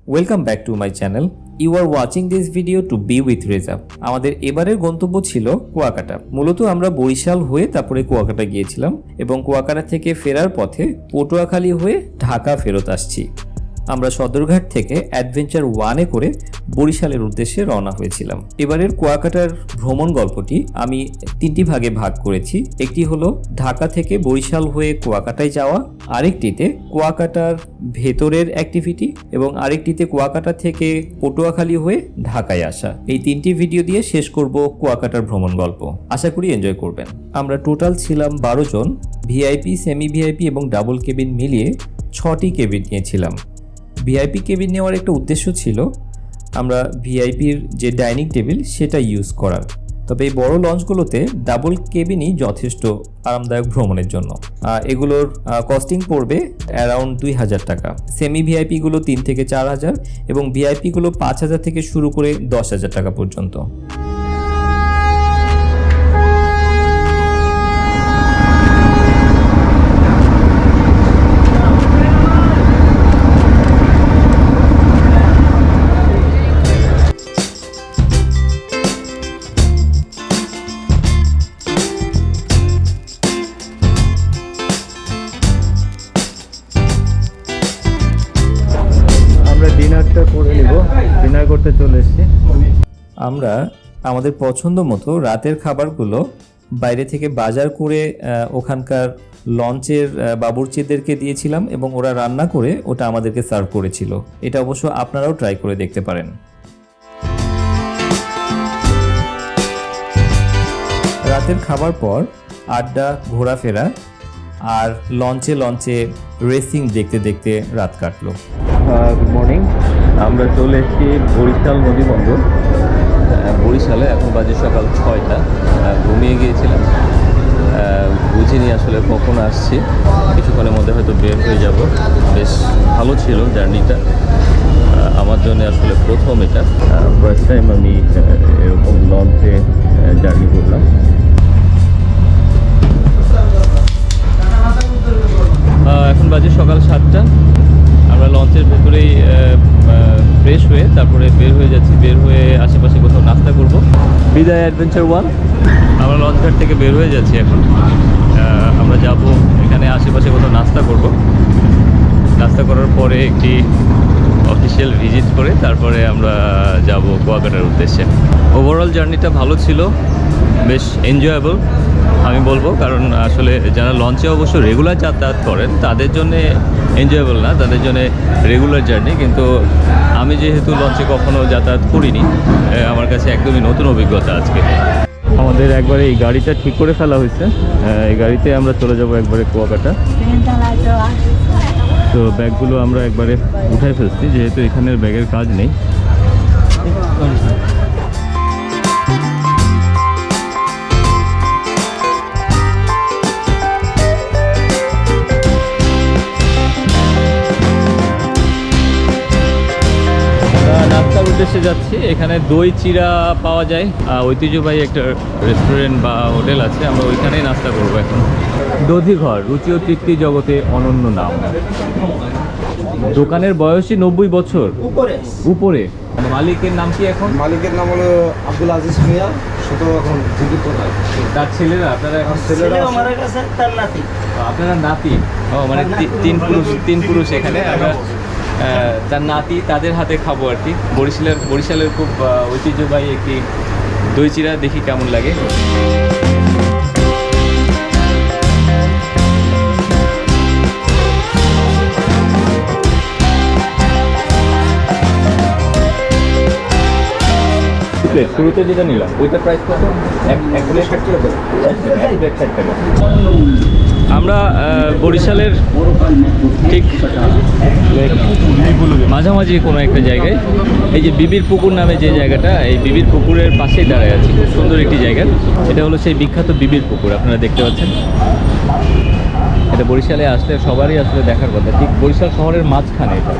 Welcome back to my channel. You are watching this video to be with Reza. আমাদের এবারের গন্তব্য ছিল কুয়াকাটা। মূলত আমরা বরিশাল হয়ে তারপরে কুয়াকাটা গিয়েছিলাম এবং কুয়াকাটা থেকে ফেরার পথে পটুয়াখালী হয়ে ঢাকা ফেরত আসছি। আমরা সদরঘাট থেকে অ্যাডভেঞ্চার 1-এ করে বরিশালের উদ্দেশ্যে রওনা হয়েছিলাম। এবারের কুয়াকাটার ভ্রমণ গল্পটি আমি 3টি ভাগে ভাগ করেছি। একটি হলো ঢাকা থেকে বরিশাল হয়ে কুয়াকাটায় যাওয়া, আরেকটিতে কুয়াকাটার ভেতরের অ্যাক্টিভিটি এবং আরেকটিতে কুয়াকাটা থেকে পটুয়াখালী হয়ে ঢাকায় আসা। এই 3টি ভিডিও দিয়ে শেষ করব কুয়াকাটার ভ্রমণ গল্প। আশা করি এনজয় করবেন। আমরা টোটাল ছিলাম 12 জন। ভিআইপি, সেমি ভিআইপি এবং ডাবল কেবিন মিলিয়ে 6টি কেবিন নিয়েছিলাম। ভিআইপি কেবিন নেওয়ার একটা উদ্দেশ্য ছিল আমরা ভিআইপির যে ডাইনিং টেবিল সেটা ইউজ করার। তবে এই বড় লঞ্চগুলোতে ডাবল কেবিনই যথেষ্ট আরামদায়ক ভ্রমণের জন্য। এগুলোর কস্টিং পড়বে অ্যারাউন্ড 2000 টাকা। সেমি ভিআইপিগুলো 3 থেকে 4000 এবং ভিআইপিগুলো 5000 থেকে শুরু করে 10000 টাকা পর্যন্ত। ডিনার করতে চলে এসেছি। আমরা আমাদের পছন্দ মতো রাতের খাবারগুলো বাইরে থেকে বাজার করে ওখানকার লঞ্চের বাবুর্চিদেরকে দিয়েছিলাম এবং ওরা রান্না করে ওটা আমাদেরকে সার্ভ করেছিল। এটা অবশ্য আপনারাও ট্রাই করে দেখতে পারেন। রাতের খাবার পর আড্ডা, ঘোরাফেরা আর লঞ্চে রেসিং দেখতে দেখতে রাত কাটলো। Good morning. আমরা চলে এসেছি বরিশাল নদী বন্দর। বরিশালে এখন বাজে সকাল 6টা। ঘুমিয়ে গিয়েছিলাম, বুঝিনি আসলে কখন আসছি। কিছুক্ষণের মধ্যে হয়তো বের হয়ে যাব। বেশ ভালো ছিল জার্নিটা, আমার জন্য আসলে প্রথম এটা। ফার্স্ট টাইম আমি এরকম লঞ্চে জার্নি করলাম। এখন বাজে সকাল 7টা। আমরা লঞ্চের ভেতরেই ফ্রেশ হয়ে তারপরে বের হয়ে যাচ্ছি। বের হয়ে আশেপাশে কোথাও নাস্তা করব। বিদায় অ্যাডভেঞ্চার 1। আমরা লঞ্চ ঘাট থেকে বের হয়ে যাচ্ছি এখন। আমরা যাব এখানে আশেপাশে কোথাও নাস্তা করব। নাস্তা করার পরে একটি অফিসিয়াল ভিজিট করে তারপরে আমরা যাব কুয়াকাটার উদ্দেশ্যে। ওভারঅল জার্নিটা ভালো ছিল, বেশ এনজয়েবল আমি বলবো। কারণ আসলে যারা লঞ্চে অবশ্য রেগুলার যাতায়াত করেন তাদের জন্যে এনজয়েবল না, তাদের জন্য রেগুলার জার্নি। কিন্তু আমি যেহেতু লঞ্চে কখনো যাতায়াত করিনি, আমার কাছে একদমই নতুন অভিজ্ঞতা আজকে। আমাদের একবারে এই গাড়িটা ঠিক করে ফেলা হয়েছে। এই গাড়িতে আমরা চলে যাব একবারে কুয়াকাটা। তো ব্যাগগুলো আমরা একবারে উঠাই ফেলছি, যেহেতু এখানের ব্যাগের কাজ নেই। নাস্তার উদ্দেশ্যে যাচ্ছি। এখানে দই চিরা পাওয়া যায়, ঐতিহ্যবাহী একটা রেস্টুরেন্ট বা হোটেল আছে। আমরা ওইখানেই নাস্তা করবো এখন। দধিঘর, রুচি ও তৃপ্তি জগতে অনন্য নাম। দোকানের বয়সই 90 বছর উপরে। মালিকের নাম কি এখন? মালিকের নাম হলো আব্দুল আজিজ মিয়া। শুধু এখন জীবিত নয়। তার ছেলেরা, আপনারা এখন ছেলেরা আমার কাছে তার নাতি। আপনারা নাতি? ও মানে তিন পুরুষ এখানে। আমরা তার নাতি, তাদের হাতে খাবো আর কি। বরিশালের খুব ঐতিহ্যবাহী একটি দই চিরা, দেখি কেমন লাগে। শুরুতে যেটা নিলাম ওইটা প্রাইস কত? এক প্লেট 60 টাকা। আমরা বরিশালের ঠিক মাঝামাঝি কোনো একটা জায়গায়, এই যে বিবির পুকুর নামে যে জায়গাটা, এই বিবির পুকুরের পাশেই দাঁড়ায় আছি। খুব সুন্দর একটি জায়গা। এটা হলো সেই বিখ্যাত বিবির পুকুর, আপনারা দেখতে পাচ্ছেন। এটা বরিশালে আসলে সবারই আসলে দেখার কথা। ঠিক বরিশাল শহরের মাঝখানে এটা।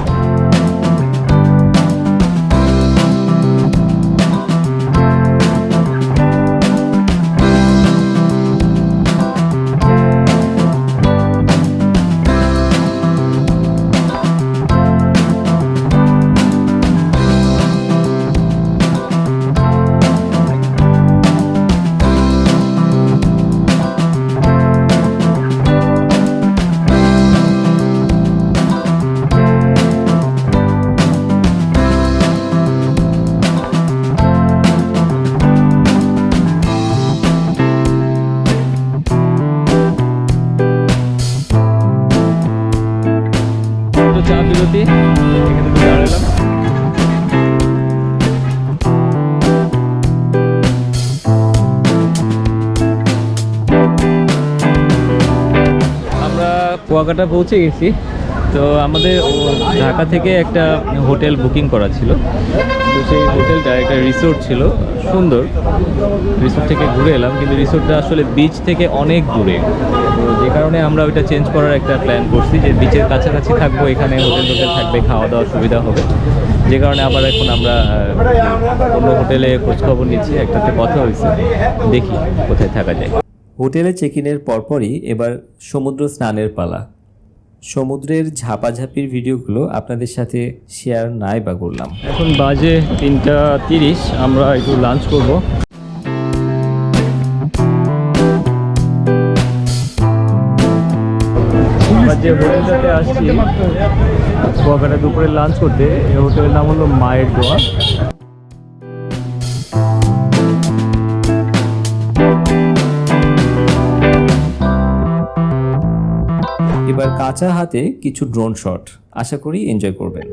কুয়াকাটা পৌঁছে গেছি। তো আমাদের ঢাকা থেকে একটা হোটেল বুকিং করা ছিল, তো সেই হোটেলটা একটা রিসোর্ট ছিল, সুন্দর। রিসোর্ট থেকে ঘুরে এলাম, কিন্তু রিসোর্টটা আসলে বিচ থেকে অনেক দূরে, তো যে কারণে আমরা ওইটা চেঞ্জ করার একটা প্ল্যান করছি যে বিচের কাছাকাছি থাকবো, এখানে হোটেল থাকবে, খাওয়া দাওয়ার সুবিধা হবে। যে কারণে আবার এখন আমরা অন্য হোটেলে খোঁজখবর নিচ্ছি, একটাতে কথা হয়েছে, দেখি কোথায় থাকা যায়। হোটেলে চেক ইনের পরপরই এবার সমুদ্র স্নানের পালা। সমুদ্রের ঝাপাঝাপির ভিডিওগুলো আপনাদের সাথে শেয়ার নাই বা করলাম। এখন বাজে 3:30, আমরা একটু লাঞ্চ করব। আমরা যে হোটেলটাতে আসছি কুয়াকাটা দুপুরে লাঞ্চ করতে, এই হোটেলের নাম হলো মায়ের দোয়া। এবার কাঁচা হাতে কিছু ড্রোন শট, আশা করি এনজয় করবেন।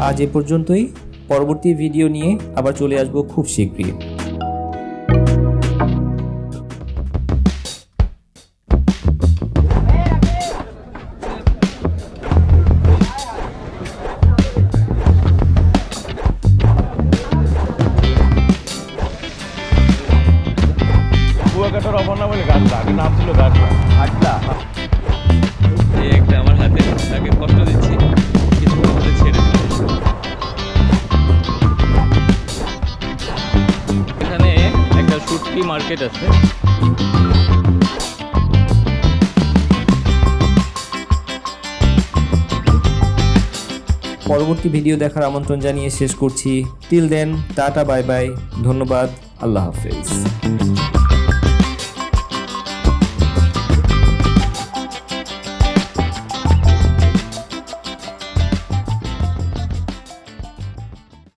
আজ এ পর্যন্তই। পরবর্তী ভিডিও নিয়ে আবার চলে আসবো খুব শীঘ্রই। কুয়াকাটার অপর্ণা বলে গাছটা, আগে নাম ছিল গাছটা। এই একটা আমার হাতে, তাকে কষ্ট দিচ্ছি, কিছুক্ষণ মধ্যে ছেড়ে দিচ্ছি। এখানে একটা শুটকি মার্কেট আছে। পরবর্তী ভিডিও দেখার আমন্ত্রণ জানিয়ে শেষ করছি। Till then, tata, bye bye, ধন্যবাদ, আল্লাহ হাফেজ।